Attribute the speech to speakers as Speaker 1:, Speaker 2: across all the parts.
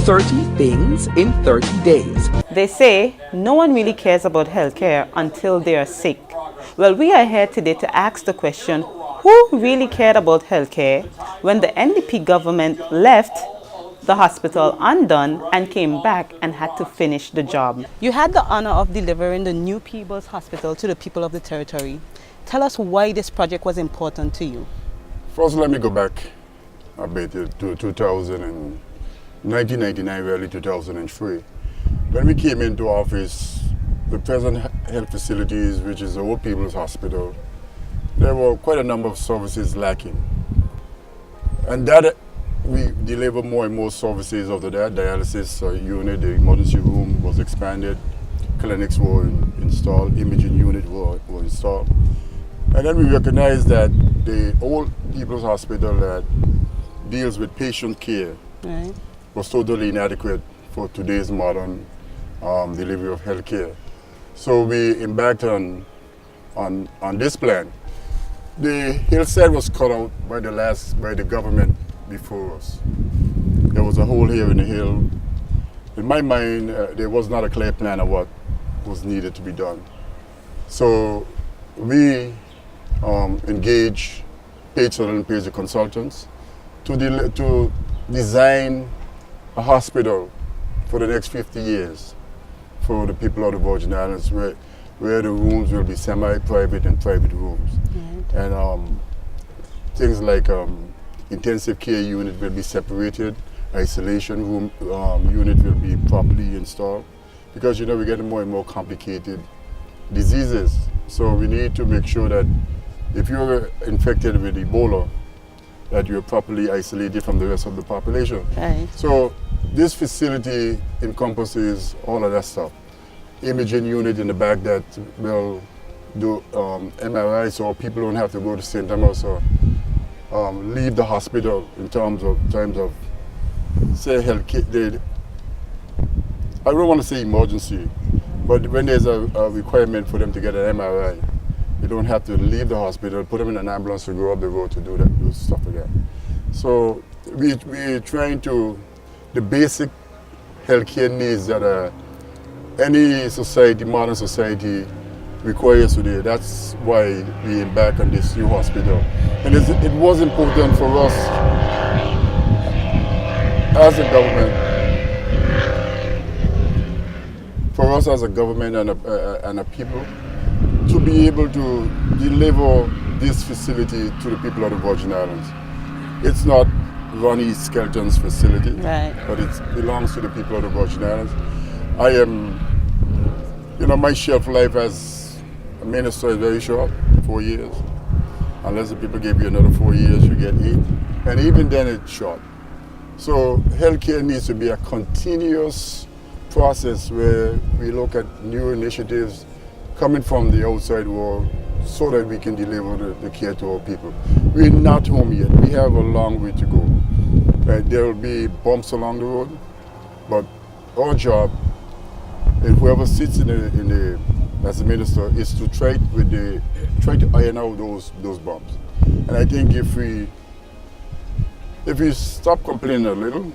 Speaker 1: 30 things in 30 days.
Speaker 2: They say no one really cares about healthcare until they are sick. Well, we are here today to ask the question, who really cared about healthcare when the NDP government left the hospital undone and came back and had to finish the job? You had the honor of delivering the new People's Hospital to the people of the territory. Tell us why this project was important to you.
Speaker 3: First, let me go back a bit to 1999, early 2003. When we came into office, the present health facilities, which is the Old People's Hospital, there were quite a number of services lacking. And that we deliver more and more services after that. Dialysis unit, the emergency room was expanded, clinics were installed, imaging unit were installed. And then we recognized that the Old People's Hospital that deals with patient care was totally inadequate for today's modern delivery of healthcare. So we embarked on this plan. The hillside was cut out by the government before us. There was a hole here in the hill. In my mind, there was not a clear plan of what was needed to be done. So we engaged paid consultants to design a hospital for the next 50 years for the people of the Virgin Islands, where the rooms will be semi-private and private rooms. Right. And things like intensive care unit will be separated, isolation room unit will be properly installed, because we're getting more and more complicated diseases. So we need to make sure that if you're infected with Ebola, that you're properly isolated from the rest of the population.
Speaker 2: Right.
Speaker 3: So this facility encompasses all of that stuff. Imaging unit in the back that will do MRI, so people don't have to go to St. Thomas or leave the hospital in terms of say healthcare. I don't want to say emergency, but when there's a requirement for them to get an MRI, you don't have to leave the hospital, put them in an ambulance to go up the road to do stuff like that. So we're trying to, the basic healthcare needs that any society, modern society, requires today. That's why we embark on this new hospital. And it was important for us as a government, and a people, to be able to deliver this facility to the people of the Virgin Islands. It's not Ronnie Skelton's facility,
Speaker 2: right,
Speaker 3: but it belongs to the people of the Virgin Islands. I am, my shelf life as a minister is very short, 4 years. Unless the people give you another 4 years, you get 8. And even then it's short. So healthcare needs to be a continuous process where we look at new initiatives coming from the outside world so that we can deliver the care to our people. We're not home yet. We have a long way to go. There will be bumps along the road, but our job, and whoever sits as a minister, is to try to iron out those bumps. And I think if we stop complaining a little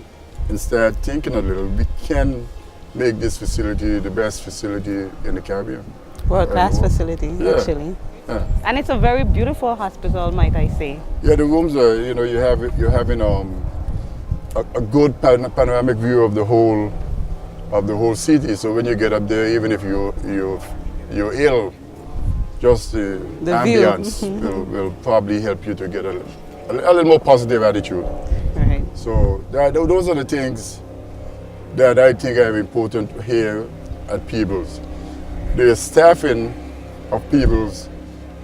Speaker 3: and start thinking a little, we can make this facility the best facility in the Caribbean.
Speaker 2: World-class facility, actually.
Speaker 3: Yeah.
Speaker 2: And it's a very beautiful hospital, might I say.
Speaker 3: Yeah, the rooms are, you're having a good panoramic view of the whole city. So when you get up there, even if you're ill, just the ambience will probably help you to get a little more positive attitude.
Speaker 2: Right.
Speaker 3: So those are the things that I think are important here at People's. The staffing of People's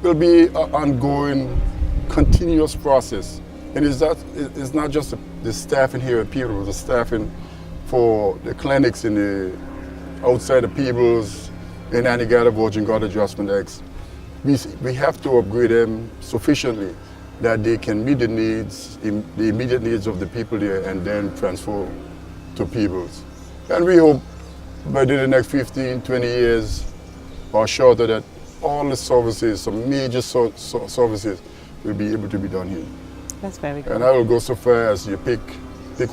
Speaker 3: will be an ongoing, continuous process. And it's not just the staffing here at People's, the staffing for the clinics outside of People's, in Antigua, Virgin Gorda, Adjustment X. We have to upgrade them sufficiently that they can meet the immediate needs of the people there, and then transfer to People's. And we hope by the next 15, 20 years or shorter that all the services, some major services, will be able to be done here.
Speaker 2: That's very good.
Speaker 3: And I will go so far as you pick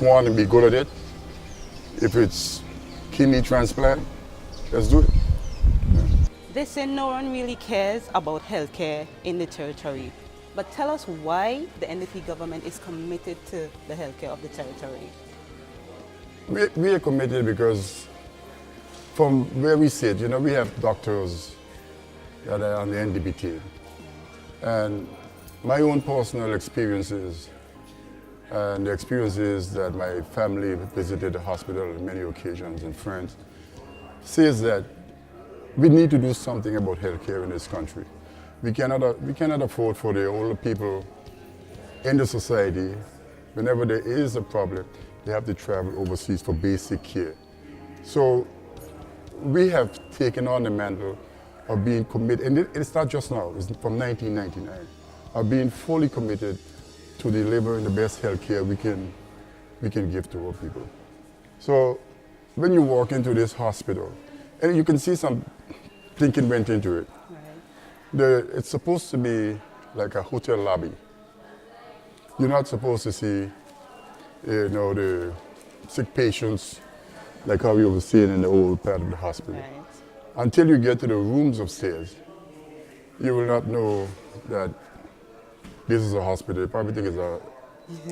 Speaker 3: one and be good at it, If it's kidney transplant, let's do it.
Speaker 2: They say no one really cares about healthcare in the territory. But tell us why the NDP government is committed to the healthcare of the territory.
Speaker 3: We are committed because from where we sit, we have doctors that are on the NDP team. And my own personal experiences and the experiences that my family visited the hospital on many occasions and friends says that we need to do something about healthcare in this country. We cannot afford for the older people in the society, whenever there is a problem, they have to travel overseas for basic care. So we have taken on the mantle of being committed, and it's not just now, it's from 1999, of being fully committed to delivering the best health care we can give to our people. So when you walk into this hospital, and you can see some thinking went into it. Right. It's supposed to be like a hotel lobby. You're not supposed to see, the sick patients like how you were seeing in the old part of the hospital. Right. Until you get to the rooms upstairs, you will not know that this is a hospital. You probably think it's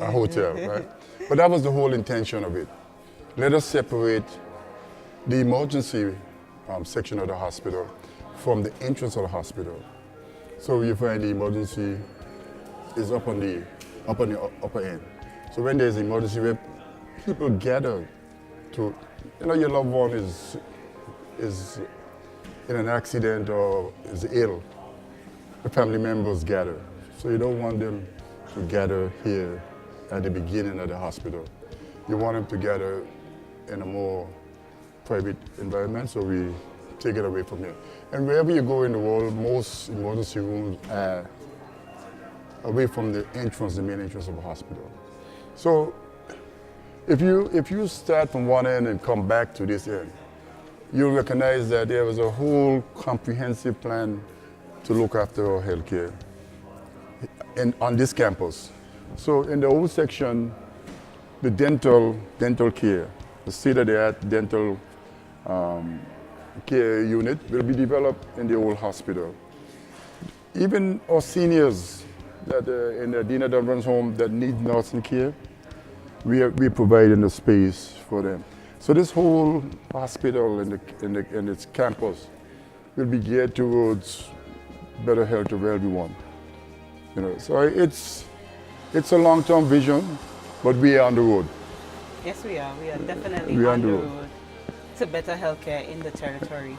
Speaker 3: a hotel, right? But that was the whole intention of it. Let us separate the emergency section of the hospital from the entrance of the hospital. So you find the emergency is up on the upper end. So when there's emergency, where people gather to, your loved one is in an accident or is ill, the family members gather. So you don't want them to gather here at the beginning of the hospital. You want them to gather in a more private environment, so we take it away from here. And wherever you go in the world, most emergency rooms are away from the entrance, the main entrance of a hospital. So if you start from one end and come back to this end, you'll recognize that there was a whole comprehensive plan to look after our healthcare on this campus. So in the old section, the dental care, the state-of-the-art dental care unit will be developed in the old hospital. Even our seniors that in the Dina Dunvan's home that need nursing care, we provide in the space for them. So this whole hospital in its campus will be geared towards better health of everyone. So it's a long-term vision, but we are on the road.
Speaker 2: Yes, we are. We are definitely on the road to better healthcare in the territory.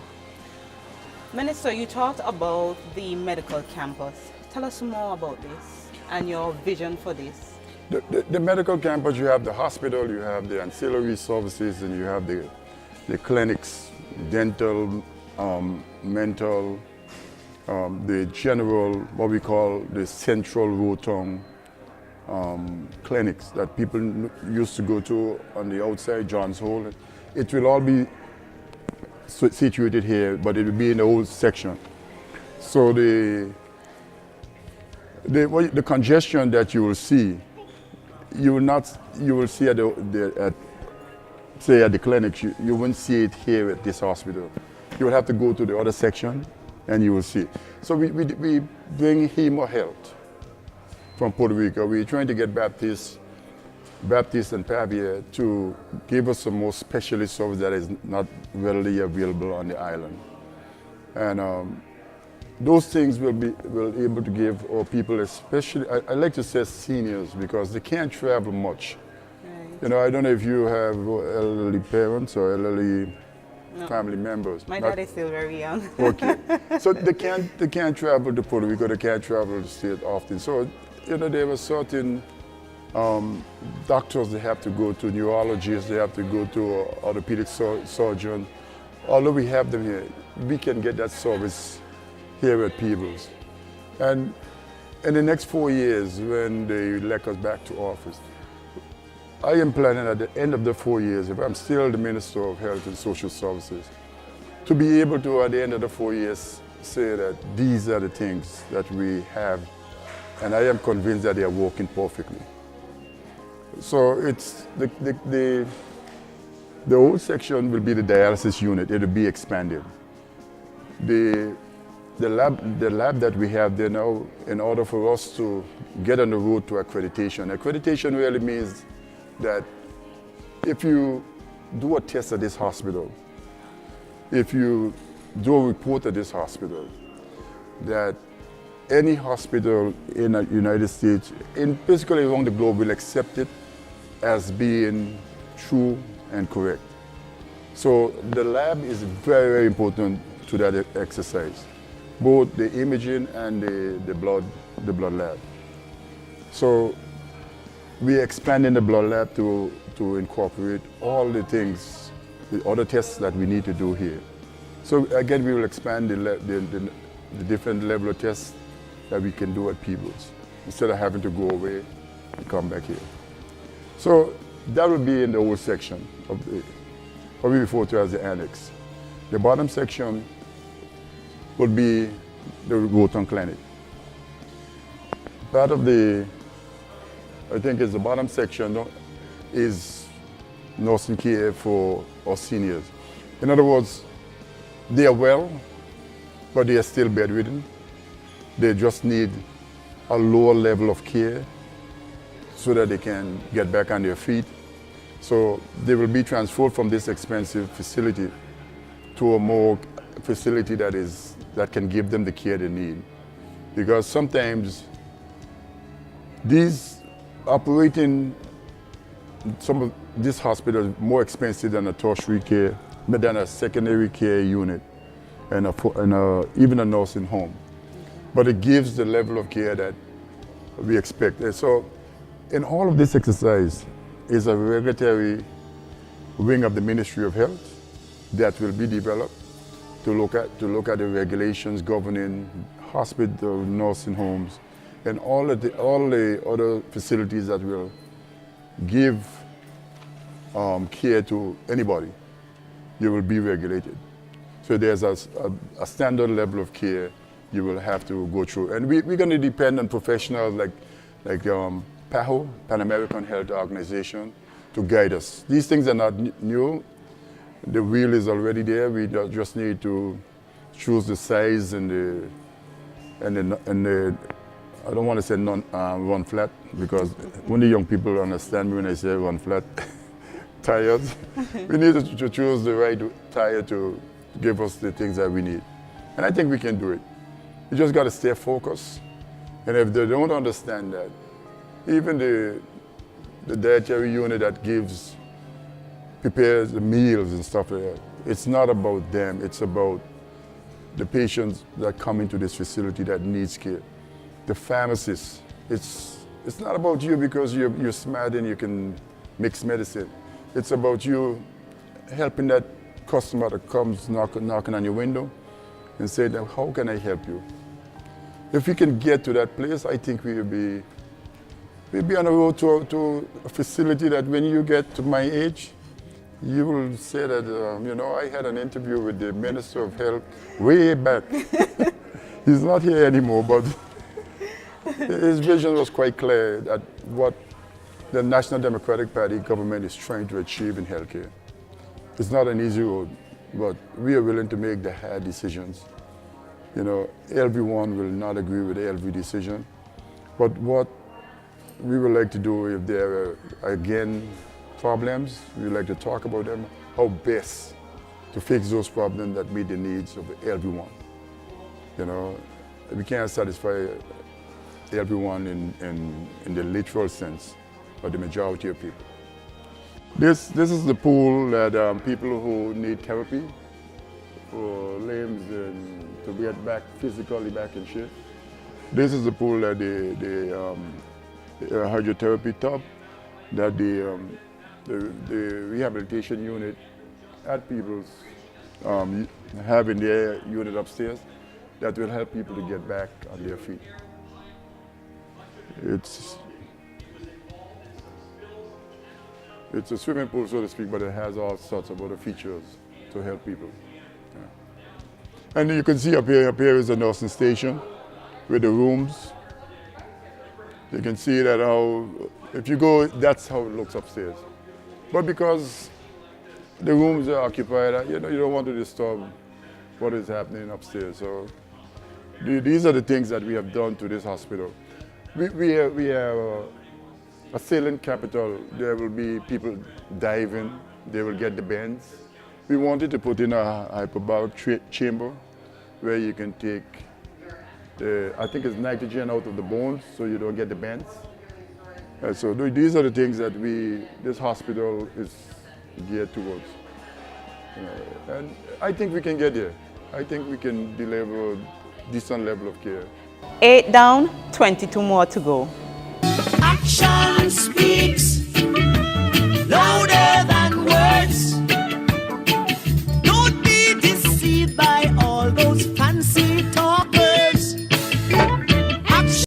Speaker 2: Minister, you talked about the medical campus. Tell us more about this and your vision for this.
Speaker 3: The medical campus, you have the hospital, you have the ancillary services, and you have the clinics, dental, mental, the general, what we call the central Rotom clinics that people used to go to on the outside, John's Hole. It will all be situated here, but it will be in the old section. So the congestion that you will see, you will see at the clinics, you won't see it here at this hospital. You will have to go to the other section and you will see. So we bring Hemo Health from Puerto Rico. We're trying to get Baptist and Pavia to give us some more specialist service that is not readily available on the island. And those things will able to give our people, especially, I like to say seniors, because they can't travel much. Right. I don't know if you have elderly parents or elderly family members.
Speaker 2: My dad is still very young.
Speaker 3: Okay. So they can't travel to Puerto Rico, they can't travel to the state often. So, there were certain doctors they have to go to, neurologists, they have to go to orthopedic surgeon. Although we have them here, we can get that service here at Peebles. And in the next 4 years, when they elect us back to office, I am planning at the end of the 4 years, if I'm still the Minister of Health and Social Services, to be able to, at the end of the 4 years, say that these are the things that we have, and I am convinced that they are working perfectly. So it's the The old section will be the dialysis unit. It will be expanded. The lab that we have there now, in order for us to get on the road to accreditation. Accreditation really means that if you do a test at this hospital, if you do a report at this hospital, that any hospital in the United States, basically around the globe, will accept it as being true and correct. So the lab is very, very important to that exercise, both the imaging and the blood lab. So we're expanding the blood lab to incorporate all the things, the other tests that we need to do here. So again, we will expand the different level of tests that we can do at Peebles, instead of having to go away and come back here. So that will be in the old section of what we refer to as the annex. The bottom section will be the Roton Clinic. Part of I think it's the bottom section is nursing care for our seniors. In other words, they are well, but they are still bedridden. They just need a lower level of care so that they can get back on their feet. So they will be transferred from this expensive facility to a more facility that can give them the care they need. Because sometimes these operating some of this hospital is more expensive than a tertiary care, than a secondary care unit, and even a nursing home. But it gives the level of care that we expect. And so in all of this exercise is a regulatory wing of the Ministry of Health that will be developed to look at the regulations governing hospital, nursing homes, and all the other facilities that will give care to anybody. You will be regulated. So there's a standard level of care you will have to go through. And we're going to depend on professionals like PAHO, Pan American Health Organization, to guide us. These things are not new. The wheel is already there. We just need to choose the size and the I don't want to say run flat, because only young people understand me when I say run flat tires. We need to choose the right tire to give us the things that we need. And I think we can do it. You just got to stay focused. And if they don't understand that, even the dietary unit that prepares the meals and stuff like that, it's not about them, it's about the patients that come into this facility that needs care. The pharmacists, it's not about you because you're smart and you can mix medicine. It's about you helping that customer that comes knocking on your window and saying, how can I help you? If we can get to that place, I think we'll be on the road to a facility that when you get to my age, you will say that, I had an interview with the Minister of Health way back. He's not here anymore, but his vision was quite clear that what the National Democratic Party government is trying to achieve in healthcare. It's not an easy road, but we are willing to make the hard decisions. Everyone will not agree with every decision, but what we would like to do, if there are, again, problems, we would like to talk about them, how best to fix those problems that meet the needs of everyone. We can't satisfy everyone in the literal sense, but the majority of people. This is the pool that people who need therapy for limbs and to get back physically back in shape. This is the pool that the hydrotherapy tub that the rehabilitation unit at Peebles have in their unit upstairs that will help people to get back on their feet. It's a swimming pool, so to speak, but it has all sorts of other features to help people. Yeah. And you can see up here is the nursing station with the rooms. You can see that if you go, that's how it looks upstairs. But because The rooms are occupied. You know, you don't want to disturb what is happening upstairs. So these are the things that we have done to this hospital. We have a saline capital. There will be people diving. They will get the beds. We wanted to put in a hyperbaric chamber where you can take I think it's nitrogen out of the bones so you don't get the bends. So these are the things that this hospital is geared towards. And I think we can get there. I think we can deliver a decent level of care.
Speaker 2: 8 down, 22 more to go.
Speaker 4: Action!